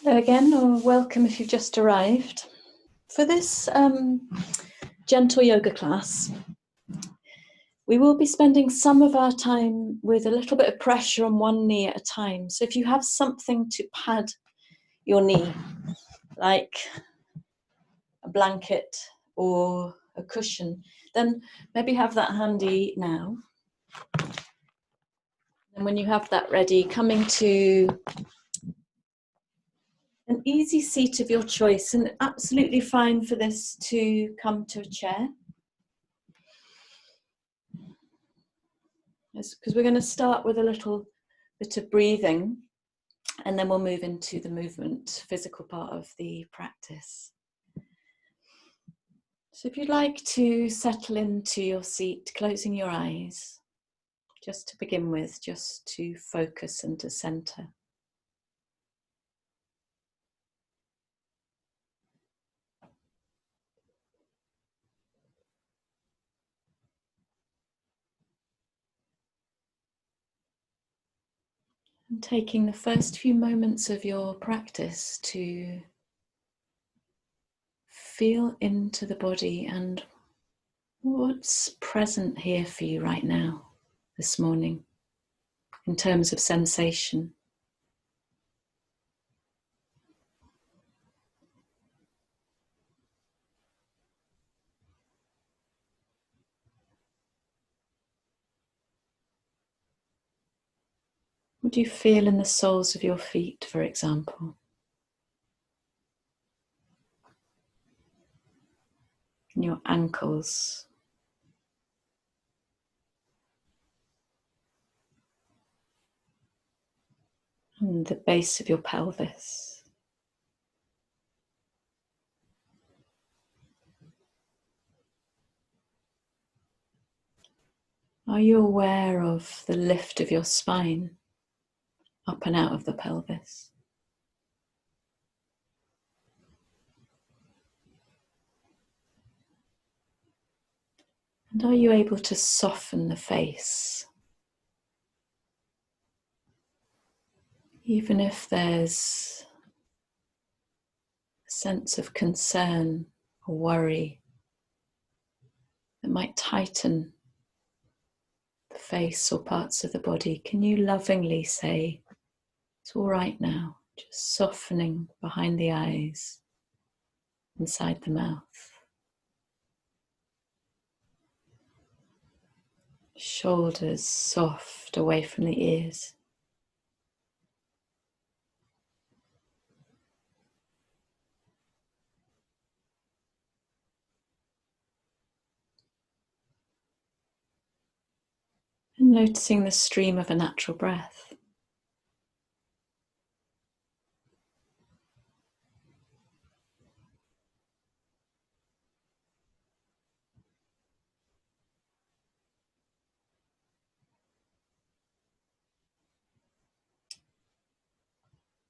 Hello again, or welcome if you've just arrived. For this gentle yoga class, we will be spending some of our time with a little bit of pressure on one knee at a time. So if you have something to pad your knee, like a blanket or a cushion, then maybe have that handy now. And when you have that ready, coming to an easy seat of your choice, and absolutely fine for this to come to a chair. Because we're going to start with a little bit of breathing, and then we'll move into the movement, physical part of the practice. So if you'd like to settle into your seat, closing your eyes, just to begin with, just to focus and to center. And taking the first few moments of your practice to feel into the body and what's present here for you right now, this morning, in terms of sensation. What do you feel in the soles of your feet, for example? In your ankles? And the base of your pelvis? Are you aware of the lift of your spine up and out of the pelvis? And are you able to soften the face? Even if there's a sense of concern or worry that might tighten the face or parts of the body, can you lovingly say, it's all right now, just softening behind the eyes, inside the mouth. Shoulders soft away from the ears. And noticing the stream of a natural breath.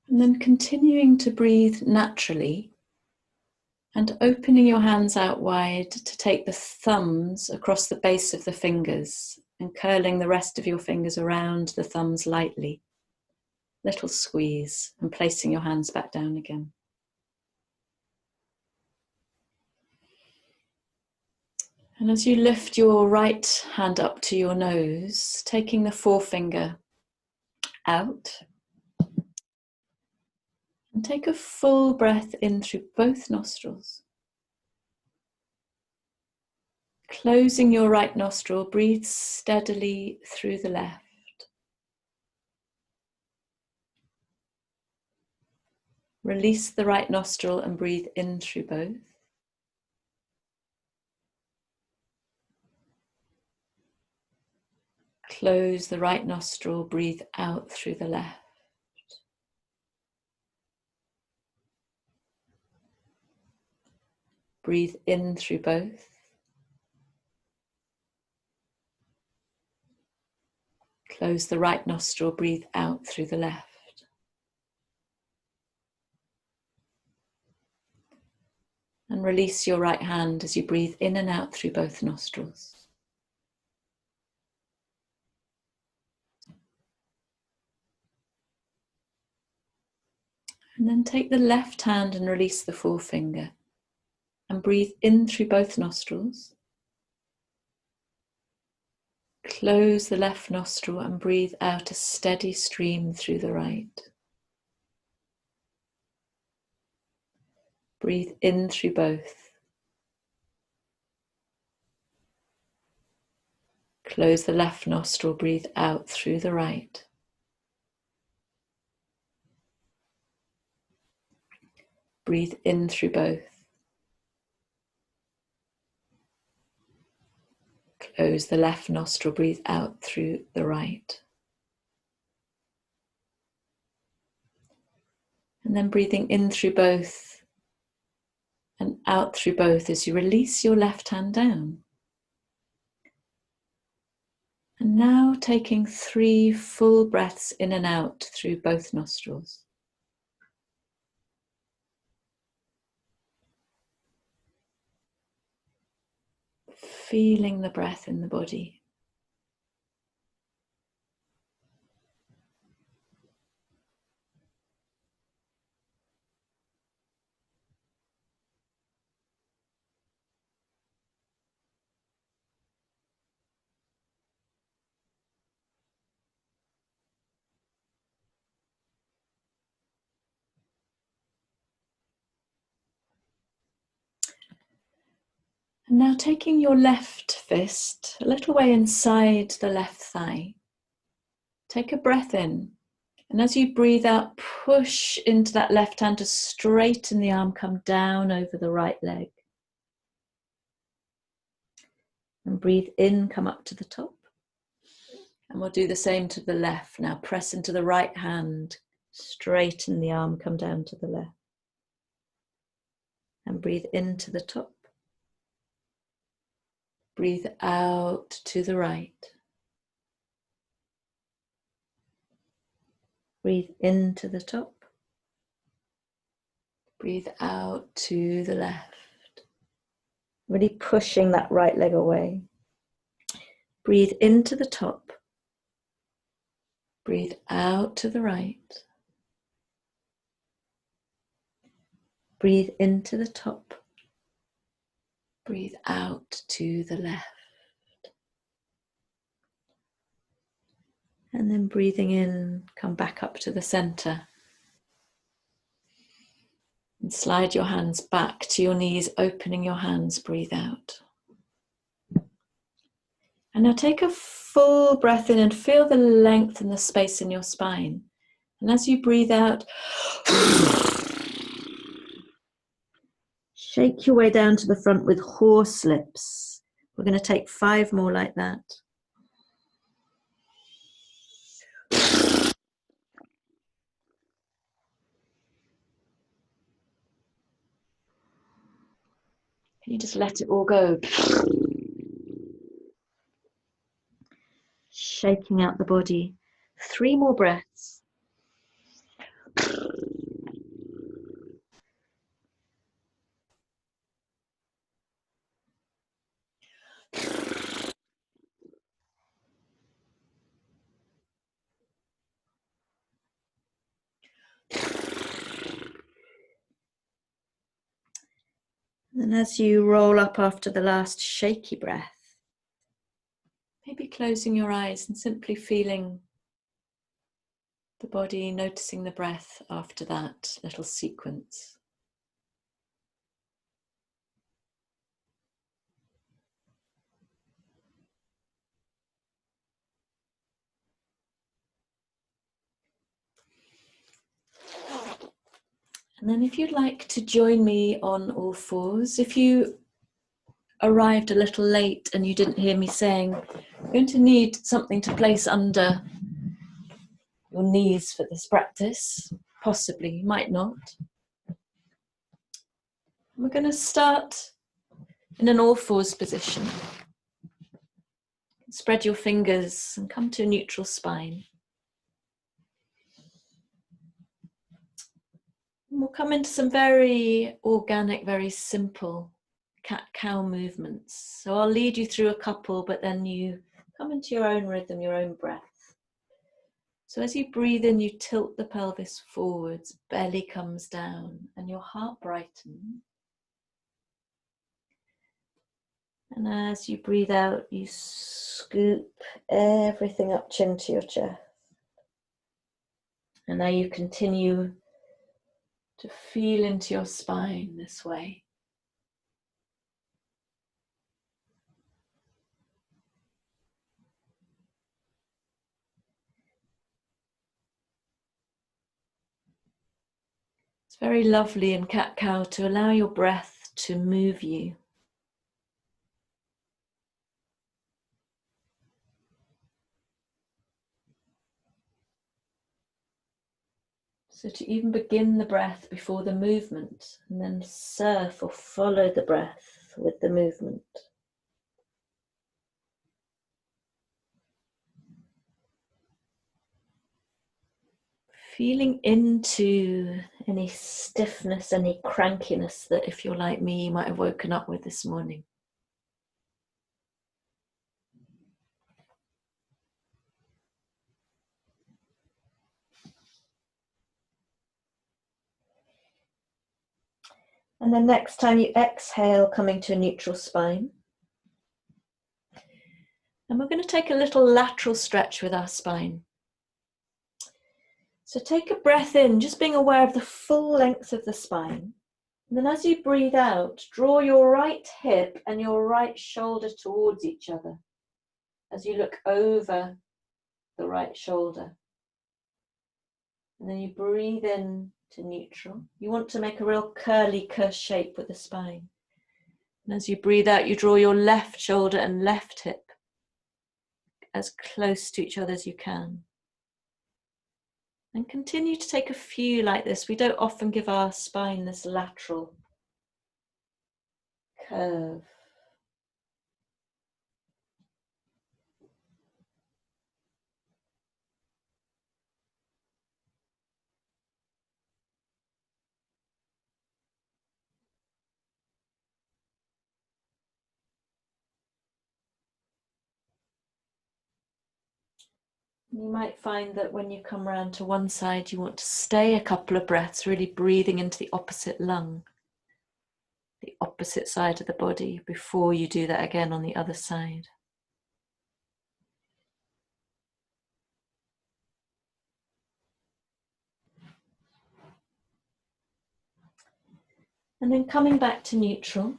And then continuing to breathe naturally and opening your hands out wide to take the thumbs across the base of the fingers and curling the rest of your fingers around the thumbs lightly. Little squeeze and placing your hands back down again. And as you lift your right hand up to your nose, taking the forefinger out, and take a full breath in through both nostrils. Closing your right nostril, breathe steadily through the left. Release the right nostril and breathe in through both. Close the right nostril, breathe out through the left. Breathe in through both. Close the right nostril, breathe out through the left. And release your right hand as you breathe in and out through both nostrils. And then take the left hand and release the forefinger. And breathe in through both nostrils. Close the left nostril and breathe out a steady stream through the right. Breathe in through both. Close the left nostril, breathe out through the right. Breathe in through both. Close the left nostril, breathe out through the right. And then breathing in through both and out through both as you release your left hand down. And now taking 3 full breaths in and out through both nostrils. Feeling the breath in the body. And now taking your left fist a little way inside the left thigh. Take a breath in, and as you breathe out, push into that left hand to straighten the arm, come down over the right leg. And breathe in, come up to the top. And we'll do the same to the left. Now press into the right hand, straighten the arm, come down to the left. And breathe into the top. Breathe out to the right. Breathe into the top. Breathe out to the left. Really pushing that right leg away. Breathe into the top. Breathe out to the right. Breathe into the top. Breathe out to the left. And then breathing in, come back up to the center. And slide your hands back to your knees, opening your hands, breathe out. And now take a full breath in and feel the length and the space in your spine. And as you breathe out, shake your way down to the front with horse lips. We're going to take 5 more like that. Can you just let it all go? Shaking out the body. 3 more breaths. And as you roll up after the last shaky breath, maybe closing your eyes and simply feeling the body, noticing the breath after that little sequence. And then if you'd like to join me on all fours, if you arrived a little late and you didn't hear me saying, you're going to need something to place under your knees for this practice. Possibly, you might not. We're going to start in an all fours position. Spread your fingers and come to a neutral spine. And we'll come into some very organic, very simple cat-cow movements. So I'll lead you through a couple, but then you come into your own rhythm, your own breath. So as you breathe in, you tilt the pelvis forwards, belly comes down, and your heart brightens. And as you breathe out, you scoop everything up, chin to your chest. And now you continue to feel into your spine this way. It's very lovely in cat-cow to allow your breath to move you. So to even begin the breath before the movement, and then surf or follow the breath with the movement. Feeling into any stiffness, any crankiness that, if you're like me, you might have woken up with this morning. And then next time you exhale, coming to a neutral spine. And we're going to take a little lateral stretch with our spine. So take a breath in, just being aware of the full length of the spine. And then as you breathe out, draw your right hip and your right shoulder towards each other as you look over the right shoulder. And then you breathe in to neutral. You want to make a real curly curse shape with the spine. And as you breathe out, you draw your left shoulder and left hip as close to each other as you can. And continue to take a few like this. We don't often give our spine this lateral curve. You might find that when you come around to one side, you want to stay a couple of breaths, really breathing into the opposite lung, the opposite side of the body, before you do that again on the other side. And then coming back to neutral,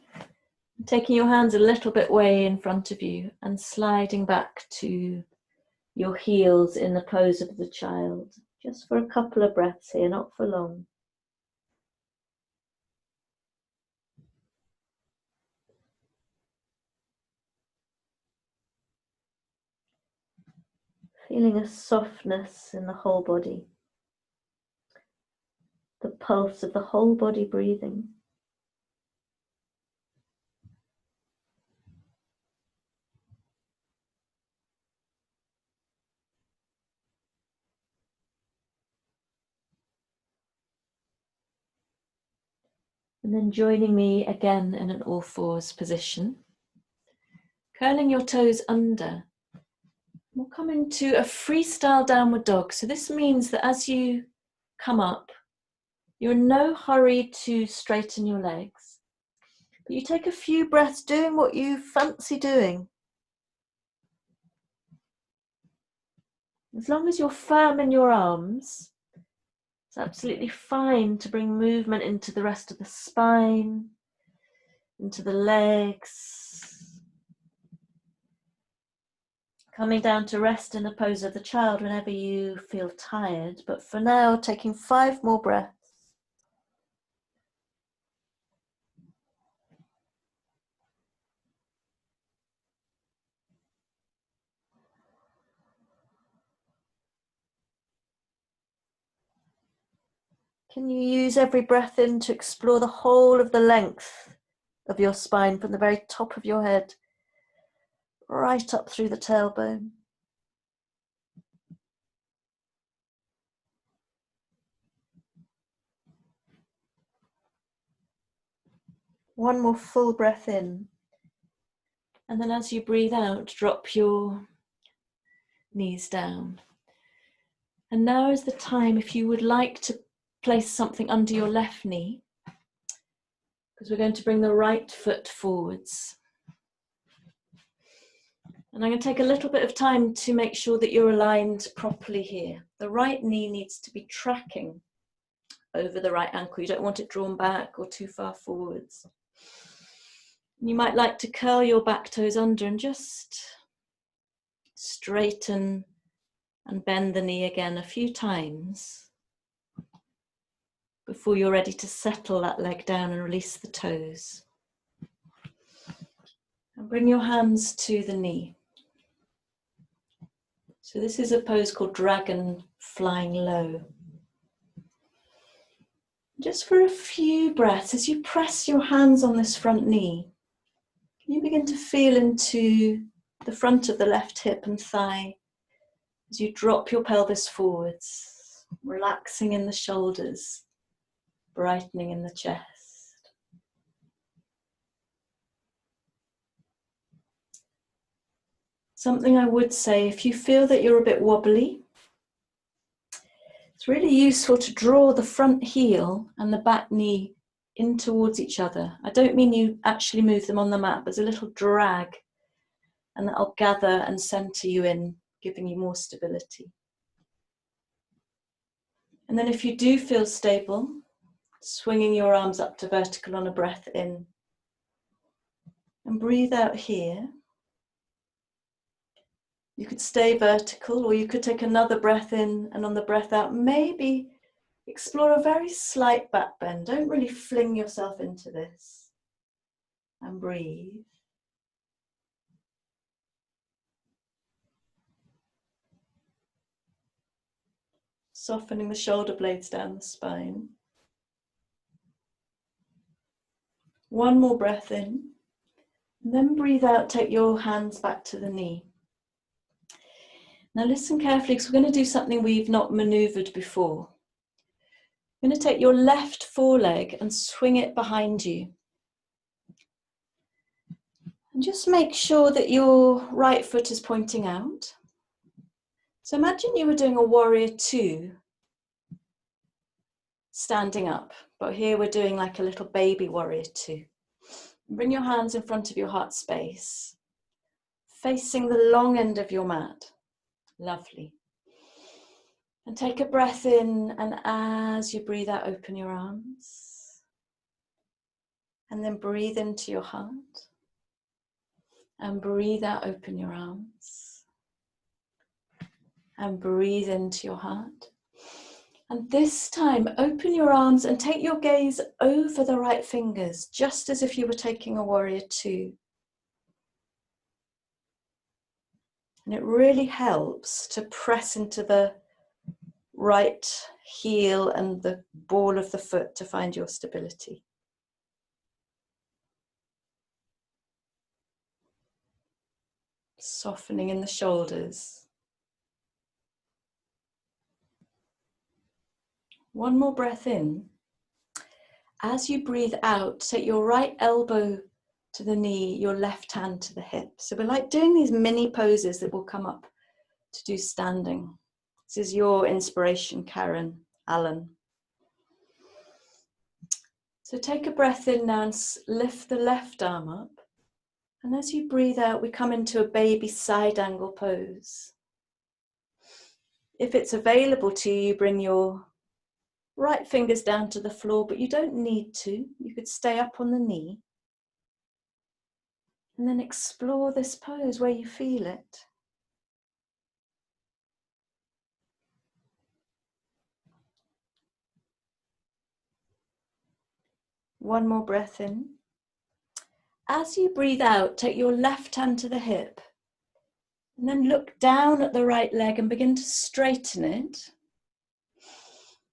taking your hands a little bit way in front of you and sliding back to your heels in the pose of the child, just for a couple of breaths here, not for long. Feeling a softness in the whole body, the pulse of the whole body breathing. And then joining me again in an all fours position. Curling your toes under. We'll come into a freestyle downward dog. So this means that as you come up, you're in no hurry to straighten your legs. But you take a few breaths doing what you fancy doing. As long as you're firm in your arms, it's absolutely fine to bring movement into the rest of the spine, into the legs. Coming down to rest in the pose of the child whenever you feel tired. But for now, taking 5 more breaths. Can you use every breath in to explore the whole of the length of your spine from the very top of your head, right up through the tailbone? One more full breath in. And then as you breathe out, drop your knees down. And now is the time if you would like to place something under your left knee, because we're going to bring the right foot forwards. And I'm going to take a little bit of time to make sure that you're aligned properly here. The right knee needs to be tracking over the right ankle. You don't want it drawn back or too far forwards. You might like to curl your back toes under and just straighten and bend the knee again a few times before you're ready to settle that leg down and release the toes. And bring your hands to the knee. So this is a pose called dragon flying low. Just for a few breaths, as you press your hands on this front knee, you begin to feel into the front of the left hip and thigh as you drop your pelvis forwards, relaxing in the shoulders, brightening in the chest. Something I would say, if you feel that you're a bit wobbly, it's really useful to draw the front heel and the back knee in towards each other. I don't mean you actually move them on the mat, but there's a little drag, and that'll gather and center you in, giving you more stability. And then if you do feel stable, swinging your arms up to vertical on a breath in. And breathe out here. You could stay vertical, or you could take another breath in, and on the breath out, maybe explore a very slight back bend. Don't really fling yourself into this. And breathe. Softening the shoulder blades down the spine. One more breath in. And then breathe out, take your hands back to the knee. Now listen carefully, because we're going to do something we've not maneuvered before. You're going to take your left foreleg and swing it behind you. And just make sure that your right foot is pointing out. So imagine you were doing a warrior two, standing up, but here we're doing like a little baby warrior two. Bring your hands in front of your heart space, facing the long end of your mat. Lovely. And take a breath in, and as you breathe out, open your arms. And then breathe into your heart. And breathe out, open your arms. And breathe into your heart. And this time, open your arms and take your gaze over the right fingers, just as if you were taking a warrior two. And it really helps to press into the right heel and the ball of the foot to find your stability. Softening in the shoulders. One more breath in. As you breathe out, take your right elbow to the knee, your left hand to the hip. So we're like doing these mini poses that will come up to do standing. This is your inspiration, Karen Allen. So take a breath in now and lift the left arm up. And as you breathe out, we come into a baby side angle pose. If it's available to you, bring your right fingers down to the floor, but you don't need to. You could stay up on the knee. And then explore this pose where you feel it. One more breath in. As you breathe out, take your left hand to the hip. And then look down at the right leg and begin to straighten it.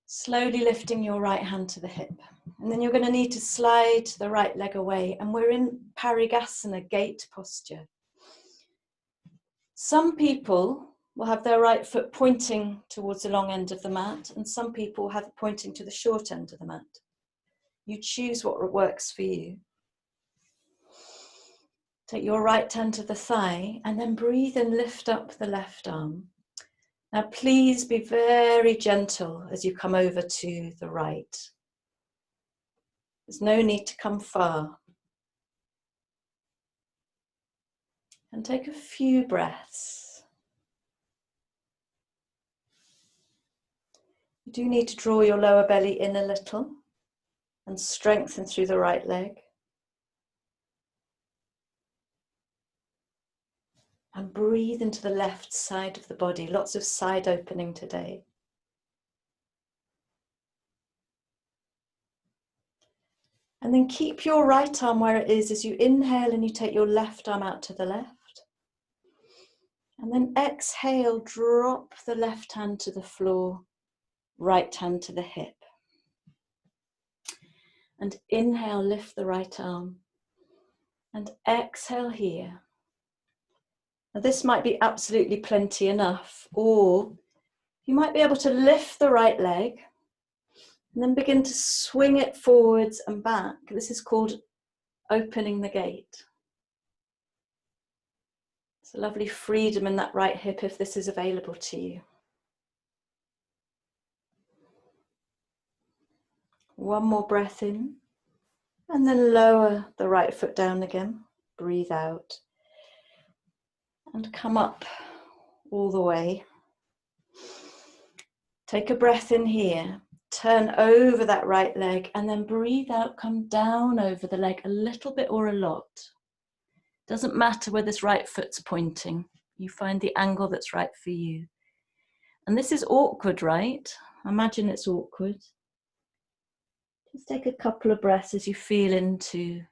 Slowly lifting your right hand to the hip. And then you're going to need to slide the right leg away. And we're in Parigasana, gate posture. Some people will have their right foot pointing towards the long end of the mat, and some people have it pointing to the short end of the mat. You choose what works for you. Take your right hand to the thigh, and then breathe and lift up the left arm. Now please be very gentle as you come over to the right. There's no need to come far. And take a few breaths. You do need to draw your lower belly in a little and strengthen through the right leg. And breathe into the left side of the body. Lots of side opening today. And then keep your right arm where it is as you inhale and you take your left arm out to the left. And then exhale, drop the left hand to the floor, right hand to the hip. And inhale, lift the right arm. And exhale here. Now this might be absolutely plenty enough, or you might be able to lift the right leg and then begin to swing it forwards and back. This is called opening the gate. It's a lovely freedom in that right hip if this is available to you. One more breath in, and then lower the right foot down again. Breathe out. And come up all the way. Take a breath in here. Turn over that right leg and then breathe out, come down over the leg a little bit or a lot. Doesn't matter where this right foot's pointing. You find the angle that's right for you. And this is awkward, right? Imagine it's awkward. Just take a couple of breaths as you feel into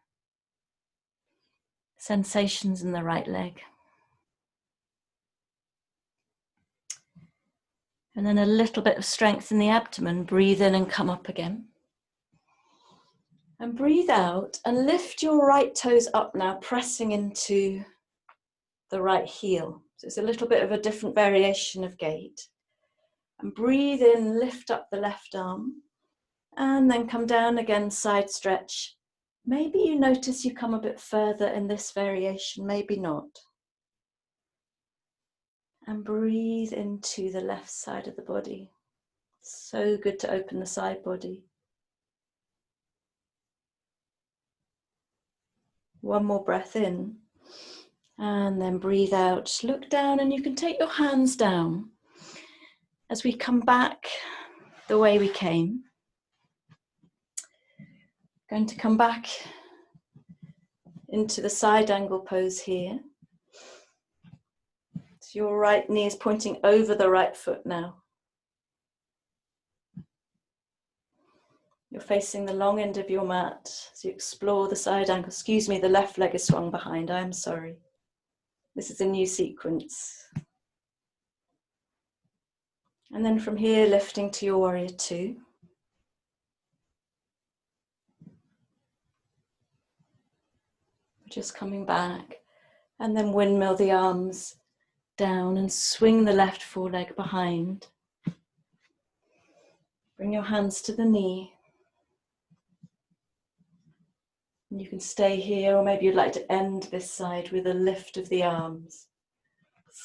sensations in the right leg. And then a little bit of strength in the abdomen. Breathe in and come up again. And breathe out and lift your right toes up now, pressing into the right heel. So it's a little bit of a different variation of gait. And breathe in, lift up the left arm. And then come down again, side stretch. Maybe you notice you come a bit further in this variation, maybe not. And breathe into the left side of the body. So good to open the side body. One more breath in. And then breathe out. Look down and you can take your hands down as we come back the way we came. Going to come back into the side angle pose here. So your right knee is pointing over the right foot now. You're facing the long end of your mat as you explore the side angle. Excuse me, the left leg is swung behind. I am sorry. This is a new sequence. And then from here, lifting to your warrior two. Just coming back. And then windmill the arms down and swing the left foreleg behind. Bring your hands to the knee. And you can stay here, or maybe you'd like to end this side with a lift of the arms.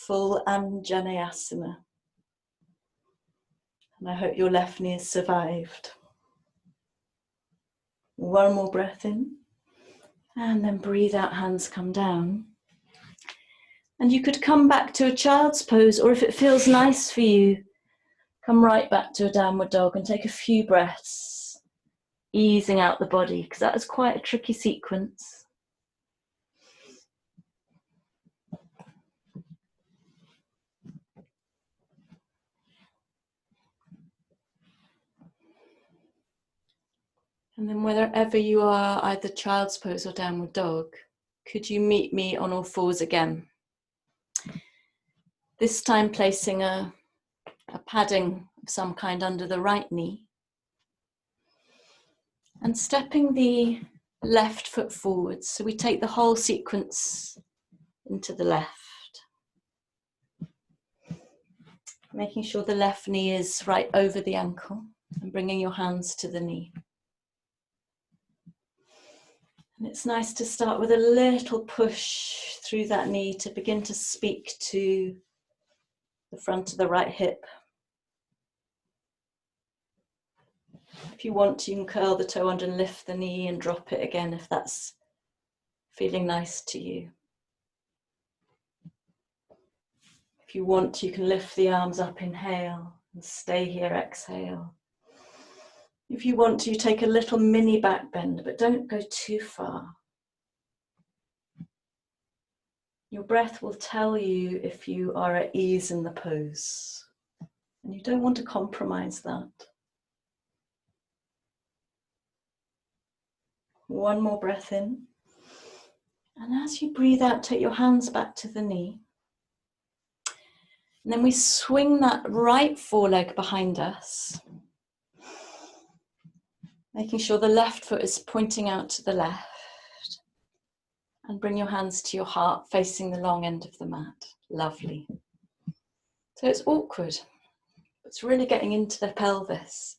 Full Anjaneyasana. And I hope your left knee has survived. One more breath in. And then breathe out, hands come down. And you could come back to a child's pose, or if it feels nice for you, come right back to a downward dog and take a few breaths, easing out the body, because that is quite a tricky sequence. And then wherever you are, either child's pose or downward dog, could you meet me on all fours again? This time placing a padding of some kind under the right knee. And stepping the left foot forwards. So we take the whole sequence into the left. Making sure the left knee is right over the ankle and bringing your hands to the knee. And it's nice to start with a little push through that knee to begin to speak to the front of the right hip. If you want, you can curl the toe under and lift the knee and drop it again if that's feeling nice to you. If you want, you can lift the arms up, inhale, and stay here, exhale. If you want to, you take a little mini back bend, but don't go too far. Your breath will tell you if you are at ease in the pose, and you don't want to compromise that. One more breath in, and as you breathe out, take your hands back to the knee. And then we swing that right foreleg behind us, making sure the left foot is pointing out to the left. And bring your hands to your heart, facing the long end of the mat. Lovely. So it's awkward. It's really getting into the pelvis.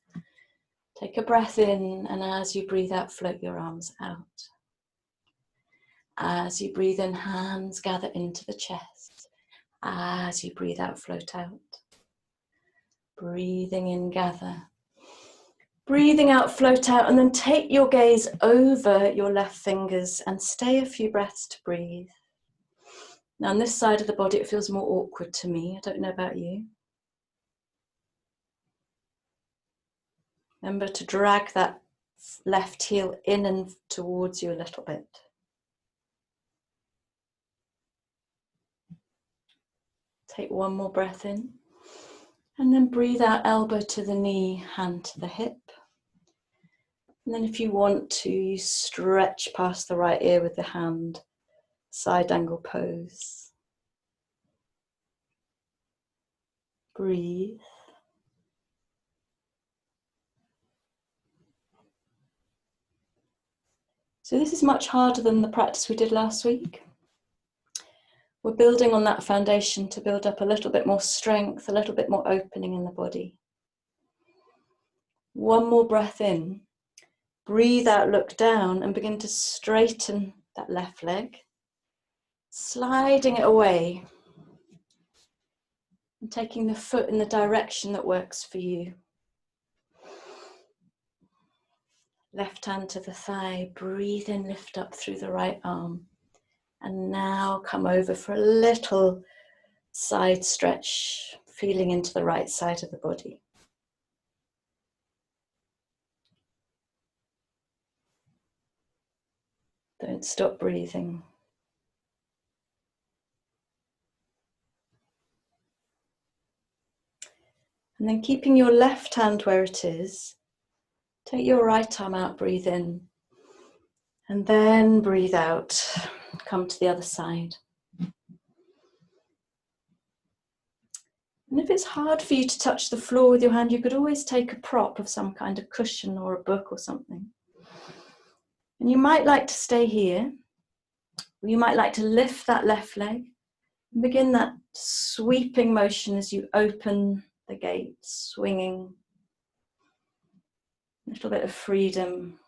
Take a breath in, and as you breathe out, float your arms out. As you breathe in, hands gather into the chest. As you breathe out, float out. Breathing in, gather. Breathing out, float out, and then take your gaze over your left fingers and stay a few breaths to breathe. Now on this side of the body, it feels more awkward to me. I don't know about you. Remember to drag that left heel in and towards you a little bit. Take one more breath in, and then breathe out, elbow to the knee, hand to the hip. And then if you want to, you stretch past the right ear with the hand, side angle pose. Breathe. So this is much harder than the practice we did last week. We're building on that foundation to build up a little bit more strength, a little bit more opening in the body. One more breath in. Breathe out, look down, and begin to straighten that left leg, sliding it away and taking the foot in the direction that works for you. Left hand to the thigh, breathe in, lift up through the right arm, and now come over for a little side stretch, feeling into the right side of the body. Don't stop breathing. And then keeping your left hand where it is, take your right arm out, breathe in, and then breathe out. Come to the other side. And if it's hard for you to touch the floor with your hand, you could always take a prop of some kind of cushion or a book or something. And you might like to stay here, or you might like to lift that left leg and begin that sweeping motion as you open the gate, swinging. A little bit of freedom.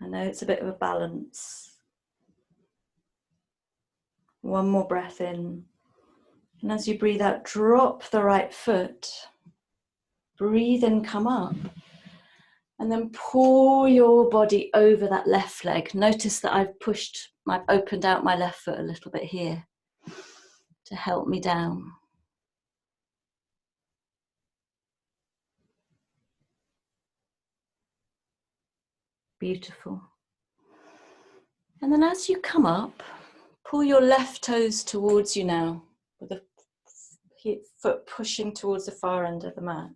I know it's a bit of a balance. One more breath in. And as you breathe out, drop the right foot. Breathe in, come up. And then pour your body over that left leg. Notice that I've opened out my left foot a little bit here to help me down. Beautiful. And then as you come up, pull your left toes towards you now, with the foot pushing towards the far end of the mat.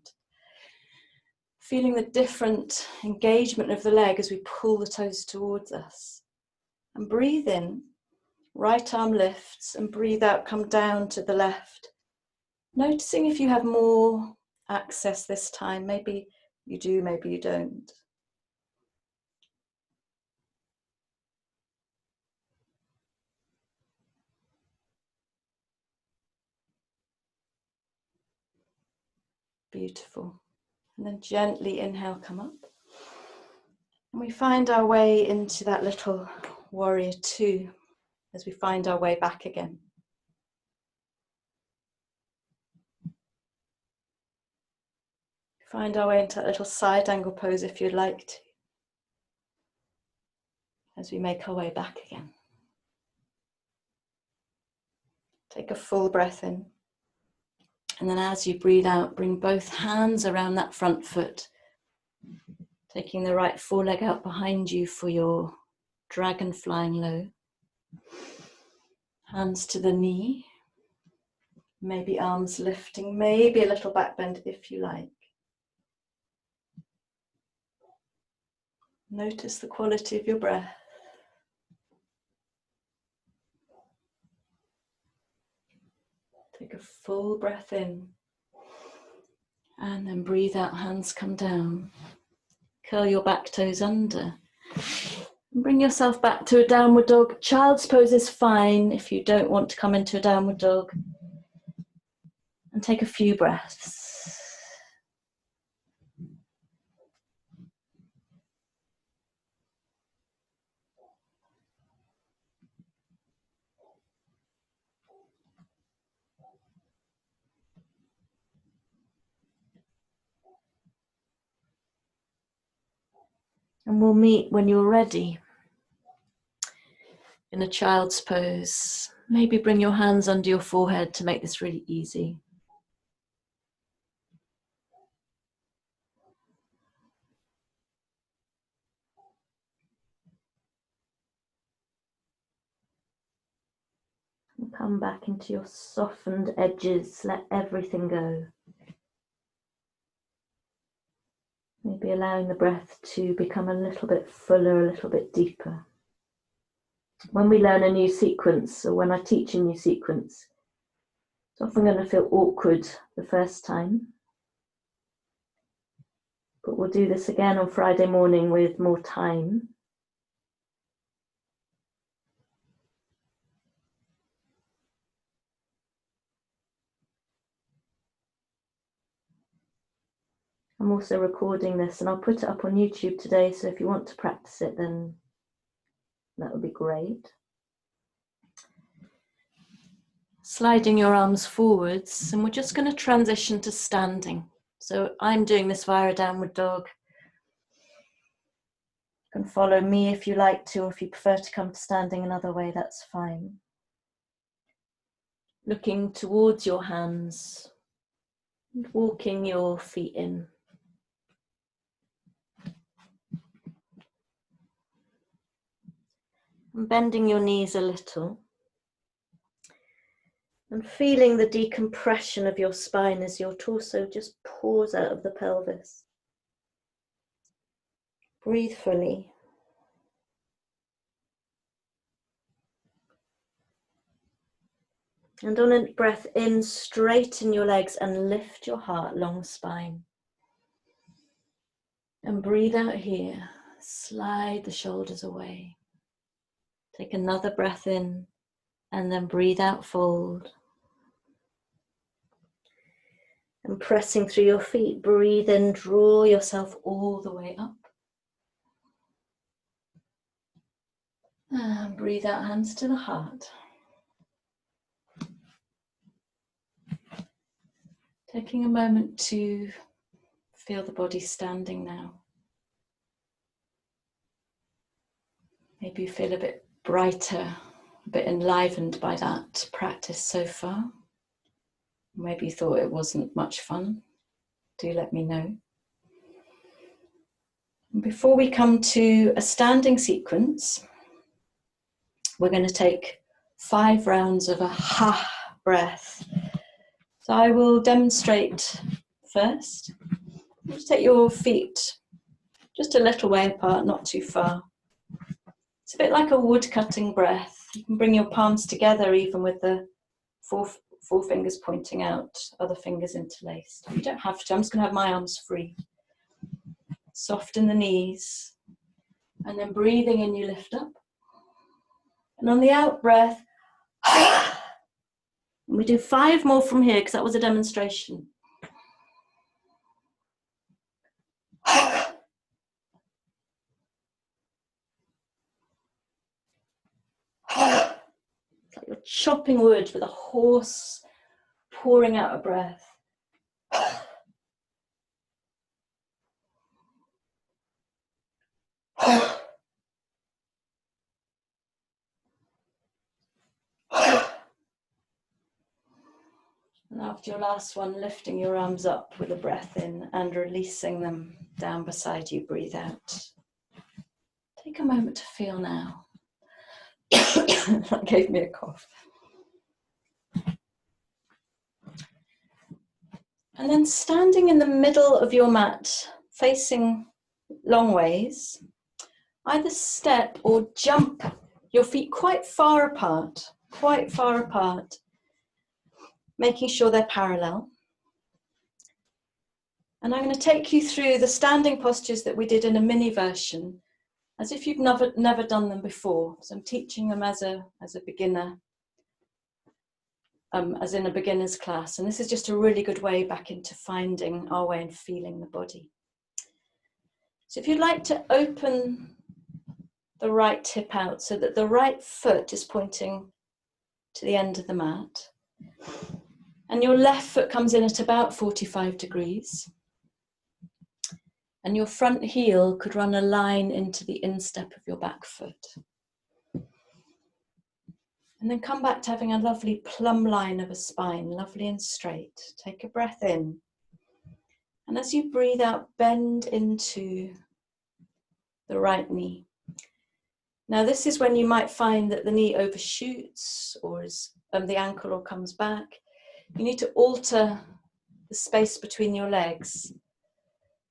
Feeling the different engagement of the leg as we pull the toes towards us. And breathe in, right arm lifts, and breathe out, come down to the left. Noticing if you have more access this time. Maybe you do, maybe you don't. Beautiful. And then gently inhale, come up. And we find our way into that little warrior two as we find our way back again. Find our way into that little side angle pose if you'd like to, as we make our way back again. Take a full breath in. And then as you breathe out, bring both hands around that front foot, taking the right foreleg out behind you for your dragon flying low. Hands to the knee, maybe arms lifting, maybe a little back bend if you like. Notice the quality of your breath. Take a full breath in and then breathe out, hands come down. Curl your back toes under. Bring yourself back to a downward dog. Child's pose is fine if you don't want to come into a downward dog. And take a few breaths. And we'll meet when you're ready in a child's pose. Maybe bring your hands under your forehead to make this really easy. And come back into your softened edges. Let everything go. Maybe allowing the breath to become a little bit fuller, a little bit deeper. When we learn a new sequence, or when I teach a new sequence, it's often going to feel awkward the first time. But we'll do this again on Friday morning with more time. I'm also recording this and I'll put it up on YouTube today, so if you want to practice it, then that would be great. Sliding your arms forwards, and we're just going to transition to standing. So I'm doing this via a downward dog. You can follow me if you like to, or if you prefer to come to standing another way, that's fine. Looking towards your hands and walking your feet in. And bending your knees a little. And feeling the decompression of your spine as your torso just pours out of the pelvis. Breathe fully. And on a breath in, straighten your legs and lift your heart, long spine. And breathe out here. Slide the shoulders away. Take another breath in and then breathe out, fold. And pressing through your feet, breathe in, draw yourself all the way up. And breathe out, hands to the heart. Taking a moment to feel the body standing now. Maybe you feel a bit brighter, a bit enlivened by that practice so far. Maybe you thought it wasn't much fun. Do let me know. And before we come to a standing sequence, we're going to take 5 rounds of a ha breath. So I will demonstrate first. Just take your feet just a little way apart, not too far. It's a bit like a wood cutting breath. You can bring your palms together even with the four fingers pointing out, other fingers interlaced. You don't have to, I'm just going to have my arms free. Soften the knees, and then breathing in, you lift up. And on the out breath, and we do 5 more from here because that was a demonstration. It's like you're chopping wood with a horse pouring out a breath. And after your last one, lifting your arms up with a breath in and releasing them down beside you, breathe out. Take a moment to feel now. That gave me a cough. And then standing in the middle of your mat, facing long ways, either step or jump your feet quite far apart, making sure they're parallel. And I'm going to take you through the standing postures that we did in a mini version, as if you've never done them before. So I'm teaching them as a beginner, as in a beginner's class. And this is just a really good way back into finding our way and feeling the body. So if you'd like to open the right hip out so that the right foot is pointing to the end of the mat, and your left foot comes in at about 45 degrees, and your front heel could run a line into the instep of your back foot. And then come back to having a lovely plumb line of a spine, lovely and straight. Take a breath in. And as you breathe out, bend into the right knee. Now this is when you might find that the knee overshoots or the ankle or comes back. You need to alter the space between your legs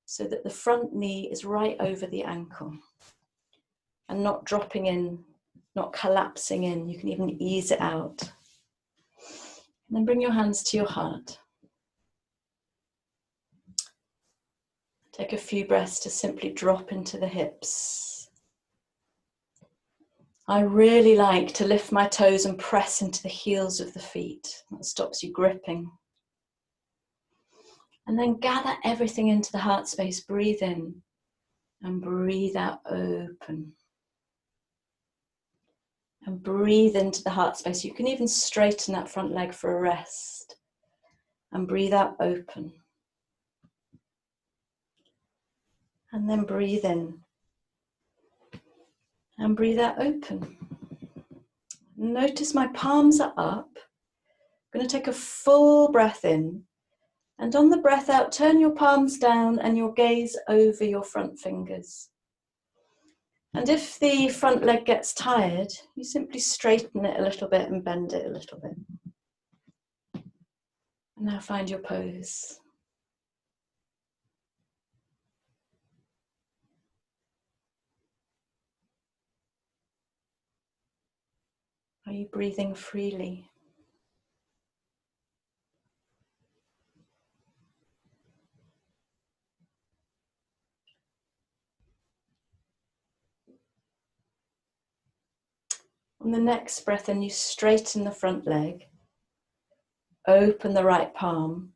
so that the front knee is right over the ankle and not dropping in, not collapsing in. You can even ease it out. And then bring your hands to your heart. Take a few breaths to simply drop into the hips. I really like to lift my toes and press into the heels of the feet. That stops you gripping. And then gather everything into the heart space. Breathe in and breathe out, open. And breathe into the heart space. You can even straighten that front leg for a rest. And breathe out, open. And then breathe in. And breathe out, open. Notice my palms are up. I'm going to take a full breath in. And on the breath out, turn your palms down and your gaze over your front fingers. And if the front leg gets tired, you simply straighten it a little bit and bend it a little bit. And now find your pose. Are you breathing freely? On the next breath in, you straighten the front leg, open the right palm,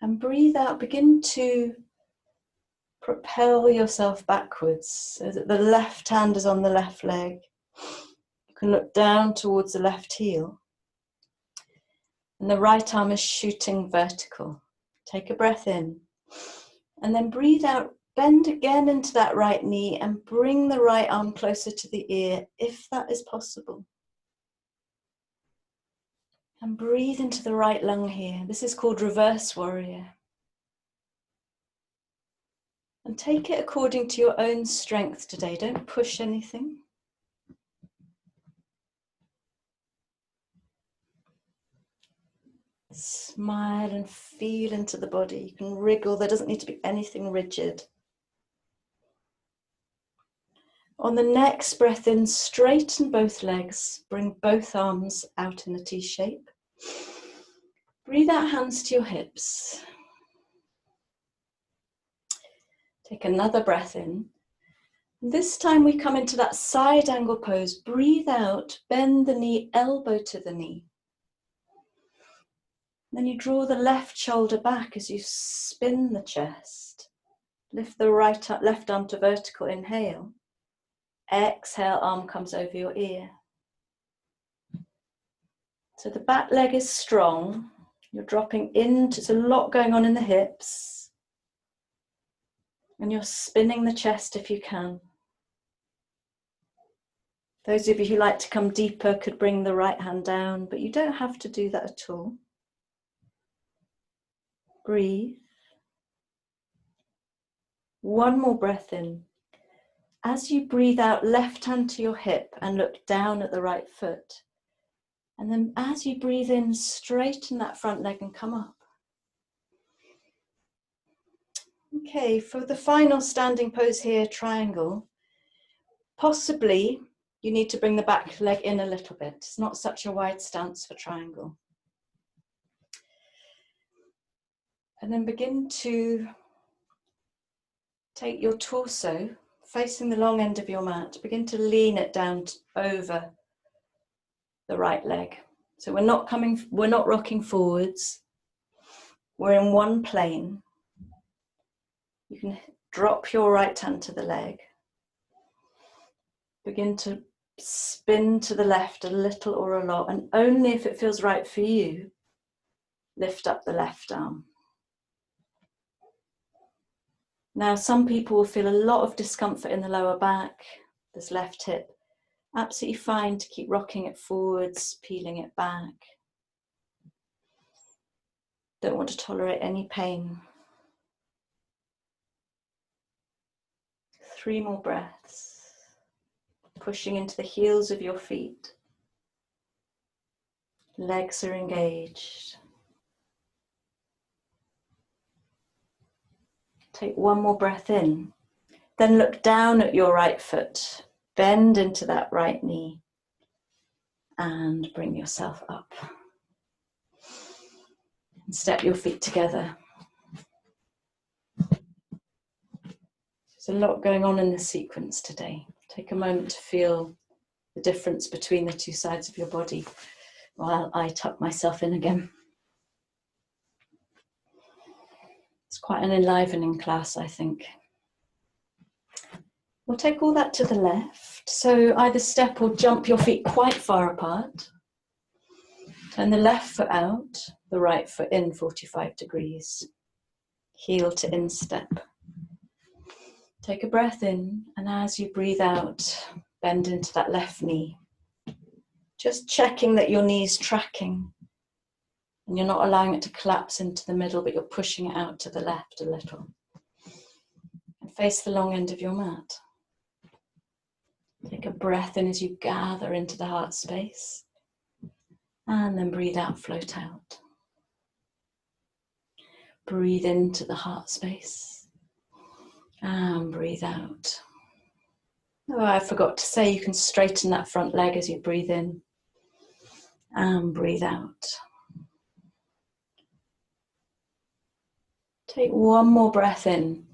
and breathe out. Begin to propel yourself backwards so that the left hand is on the left leg. You can look down towards the left heel. And the right arm is shooting vertical. Take a breath in. And then breathe out. Bend again into that right knee and bring the right arm closer to the ear, if that is possible. And breathe into the right lung here. This is called reverse warrior. And take it according to your own strength today. Don't push anything. Smile and feel into the body. You can wriggle. There doesn't need to be anything rigid. On the next breath in, straighten both legs. Bring both arms out in a T shape. Breathe out, hands to your hips. Take another breath in. This time we come into that side angle pose. Breathe out, bend the knee, elbow to the knee. Then you draw the left shoulder back as you spin the chest. Lift the left arm to vertical, inhale. Exhale, arm comes over your ear. So the back leg is strong. You're dropping into, there's a lot going on in the hips. And you're spinning the chest if you can. Those of you who like to come deeper could bring the right hand down, but you don't have to do that at all. Breathe. One more breath in. As you breathe out, left hand to your hip and look down at the right foot. And then as you breathe in, straighten that front leg and come up. Okay, for the final standing pose here, triangle, possibly you need to bring the back leg in a little bit. It's not such a wide stance for triangle. And then begin to take your torso, facing the long end of your mat, begin to lean it down over the right leg. So we're not rocking forwards. We're in one plane. You can drop your right hand to the leg. Begin to spin to the left a little or a lot, and only if it feels right for you, lift up the left arm. Now, some people will feel a lot of discomfort in the lower back, this left hip. Absolutely fine to keep rocking it forwards, peeling it back. Don't want to tolerate any pain. 3 more breaths. Pushing into the heels of your feet. Legs are engaged. Take 1 more breath in. Then look down at your right foot. Bend into that right knee. And bring yourself up. And step your feet together. There's a lot going on in this sequence today. Take a moment to feel the difference between the 2 sides of your body while I tuck myself in again. It's quite an enlivening class, I think. We'll take all that to the left. So either step or jump your feet quite far apart. Turn the left foot out, the right foot in 45 degrees. Heel to instep. Take a breath in, and as you breathe out, bend into that left knee. Just checking that your knee's tracking. And you're not allowing it to collapse into the middle, but you're pushing it out to the left a little. And face the long end of your mat. Take a breath in as you gather into the heart space. And then breathe out, float out. Breathe into the heart space. And breathe out. Oh, I forgot to say, you can straighten that front leg as you breathe in. And breathe out. Take 1 more breath in.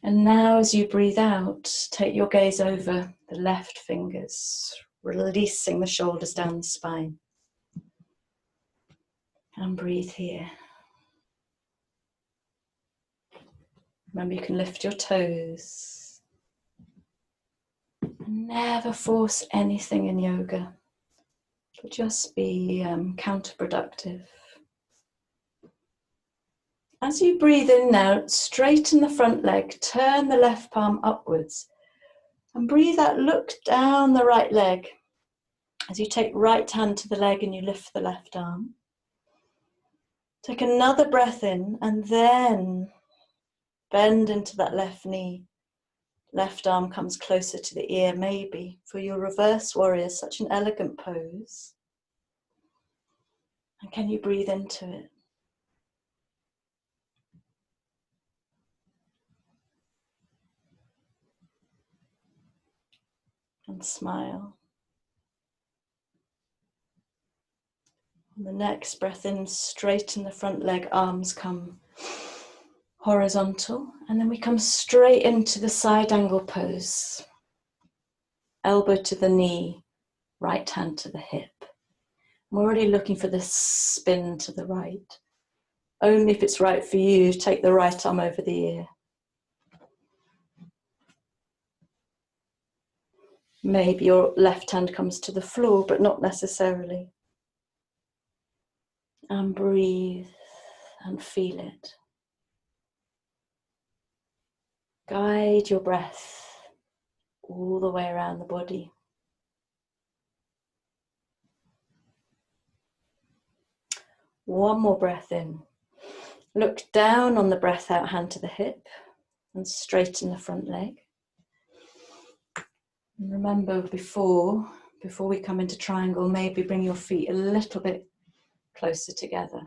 And now as you breathe out, take your gaze over the left fingers, releasing the shoulders down the spine. And breathe here. Remember, you can lift your toes. Never force anything in yoga, but just be counterproductive. As you breathe in now, straighten the front leg, turn the left palm upwards, and breathe out, look down the right leg. As you take right hand to the leg and you lift the left arm. Take another breath in and then bend into that left knee. Left arm comes closer to the ear, maybe, for your reverse warrior, such an elegant pose. And can you breathe into it? And smile. On the next breath in, straighten the front leg, arms come horizontal, and then we come straight into the side angle pose. Elbow to the knee, right hand to the hip. I'm already looking for this spin to the right. Only if it's right for you, take the right arm over the ear. Maybe your left hand comes to the floor, but not necessarily. And breathe and feel it. Guide your breath all the way around the body. One more breath in. Look down on the breath out, hand to the hip, and straighten the front leg. And remember, before we come into triangle, maybe bring your feet a little bit closer together.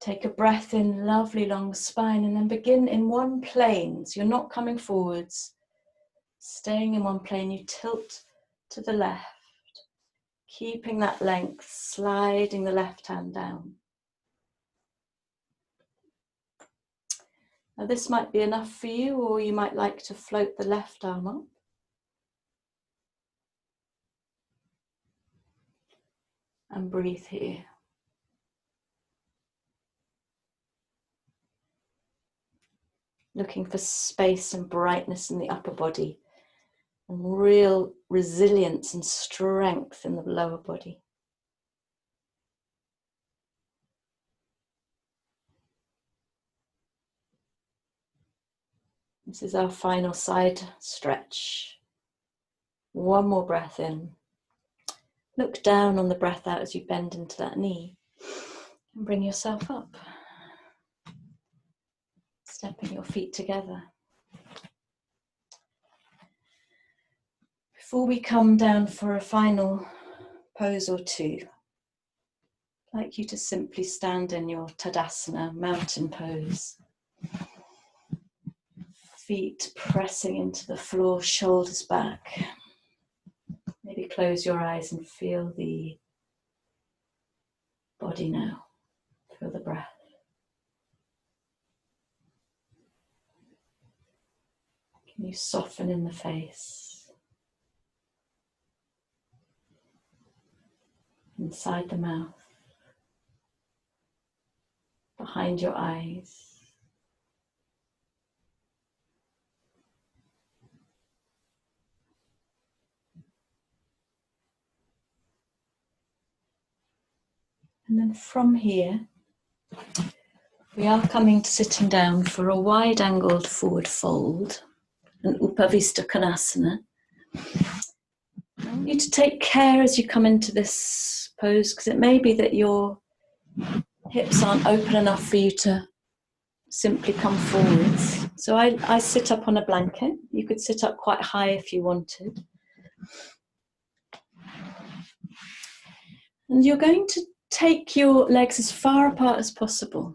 Take a breath in, lovely long spine, and then begin in one plane. So you're not coming forwards, staying in one plane. You tilt to the left, keeping that length, sliding the left hand down. Now this might be enough for you, or you might like to float the left arm up. And breathe here. Looking for space and brightness in the upper body, and real resilience and strength in the lower body. This is our final side stretch. One more breath in. Look down on the breath out as you bend into that knee and bring yourself up. Stepping your feet together. Before we come down for a final pose or two, I'd like you to simply stand in your Tadasana, mountain pose. Feet pressing into the floor, shoulders back. Maybe close your eyes and feel the body now. Feel the breath. Can you soften in the face? Inside the mouth. Behind your eyes. And then from here, we are coming to sitting down for a wide-angled forward fold, an Upavista Konasana. I want you to take care as you come into this pose, because it may be that your hips aren't open enough for you to simply come forwards. So I sit up on a blanket. You could sit up quite high if you wanted. And you're going to take your legs as far apart as possible.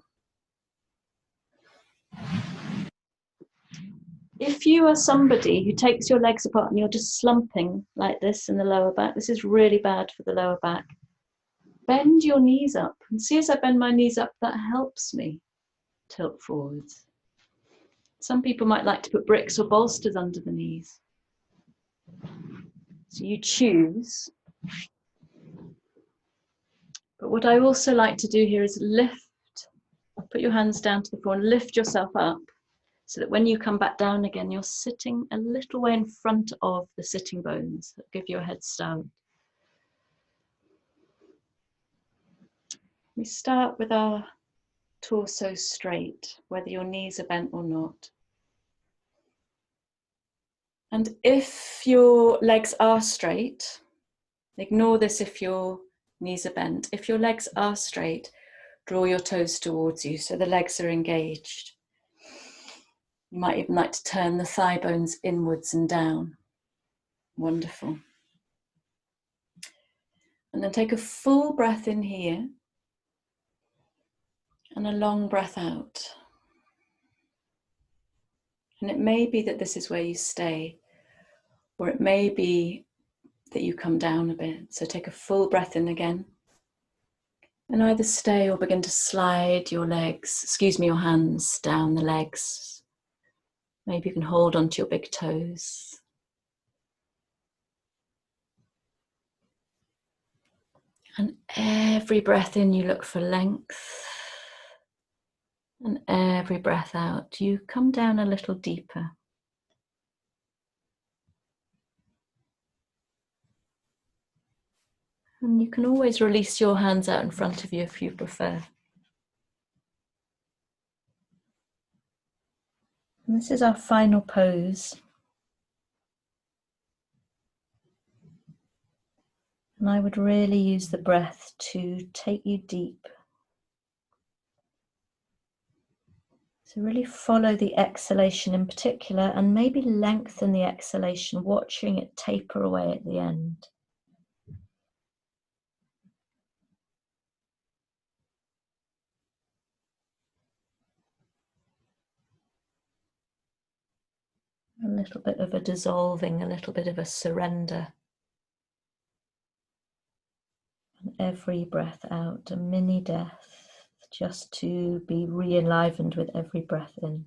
If you are somebody who takes your legs apart and you're just slumping like this in the lower back, this is really bad for the lower back. Bend your knees up, and see as I bend my knees up, that helps me tilt forwards. Some people might like to put bricks or bolsters under the knees. So you choose. But what I also like to do here is lift, put your hands down to the floor and lift yourself up so that when you come back down again, you're sitting a little way in front of the sitting bones that give you a head start. We start with our torso straight, whether your knees are bent or not. And if your legs are straight, ignore this if your knees are bent. If your legs are straight, draw your toes towards you so the legs are engaged. You might even like to turn the thigh bones inwards and down. Wonderful. And then take a full breath in here and a long breath out. And it may be that this is where you stay, or it may be that you come down a bit. So take a full breath in again. And either stay or begin to slide your your hands down the legs. Maybe you can hold onto your big toes. And every breath in, you look for length. And every breath out, you come down a little deeper. And you can always release your hands out in front of you if you prefer. And this is our final pose. And I would really use the breath to take you deep. So really follow the exhalation in particular, and maybe lengthen the exhalation, watching it taper away at the end. A little bit of a dissolving, a little bit of a surrender. And every breath out, a mini death, just to be re-enlivened with every breath in.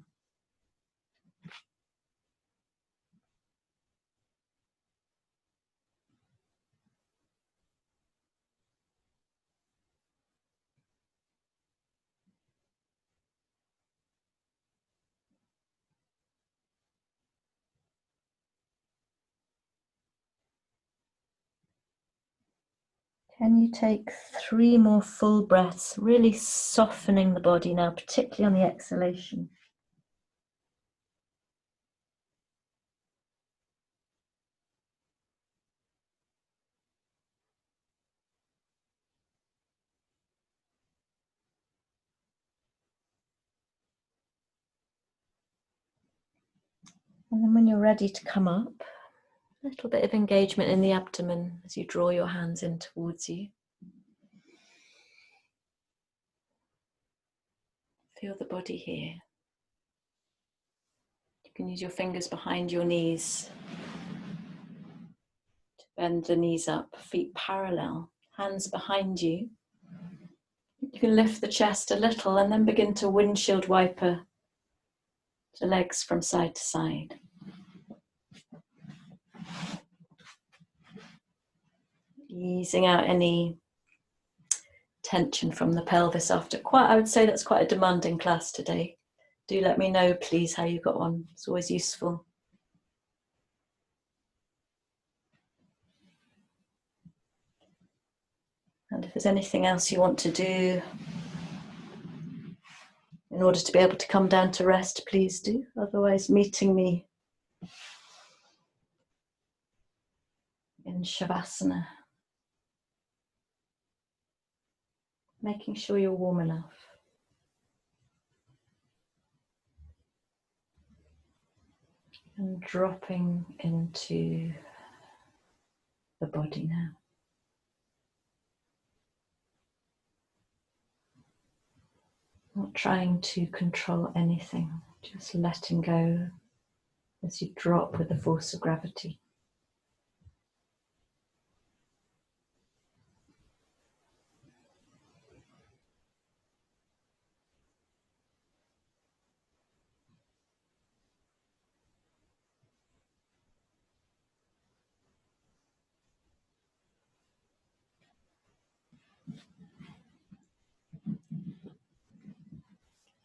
Can you take 3 more full breaths, really softening the body now, particularly on the exhalation. And then when you're ready to come up, a little bit of engagement in the abdomen as you draw your hands in towards you. Feel the body here. You can use your fingers behind your knees to bend the knees up, feet parallel, hands behind you. You can lift the chest a little and then begin to windshield wiper the legs from side to side. Easing out any tension from the pelvis after I would say that's quite a demanding class today. Do let me know, please, how you got on. It's always useful. And if there's anything else you want to do in order to be able to come down to rest, please do. Otherwise, meeting me in Shavasana. Making sure you're warm enough. And dropping into the body now. Not trying to control anything, just letting go as you drop with the force of gravity.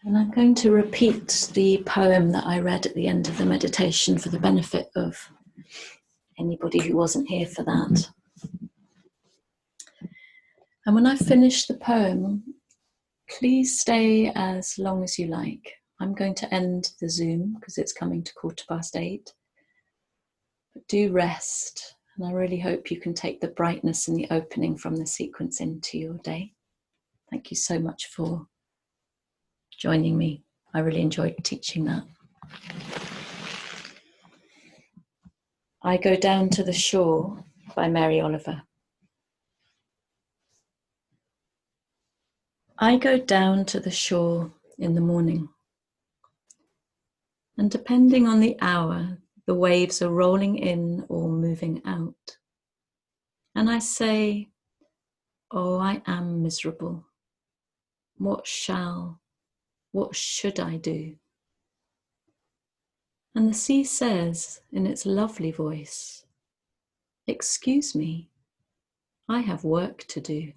And I'm going to repeat the poem that I read at the end of the meditation for the benefit of anybody who wasn't here for that. And when I finish the poem, please stay as long as you like. I'm going to end the Zoom because it's coming to 8:15. But do rest, and I really hope you can take the brightness and the opening from the sequence into your day. Thank you so much for joining me. I really enjoyed teaching that. I Go Down to the Shore by Mary Oliver. I go down to the shore in the morning, and depending on the hour, the waves are rolling in or moving out. And I say, oh, I am miserable. What should I do? And the sea says in its lovely voice, excuse me, I have work to do.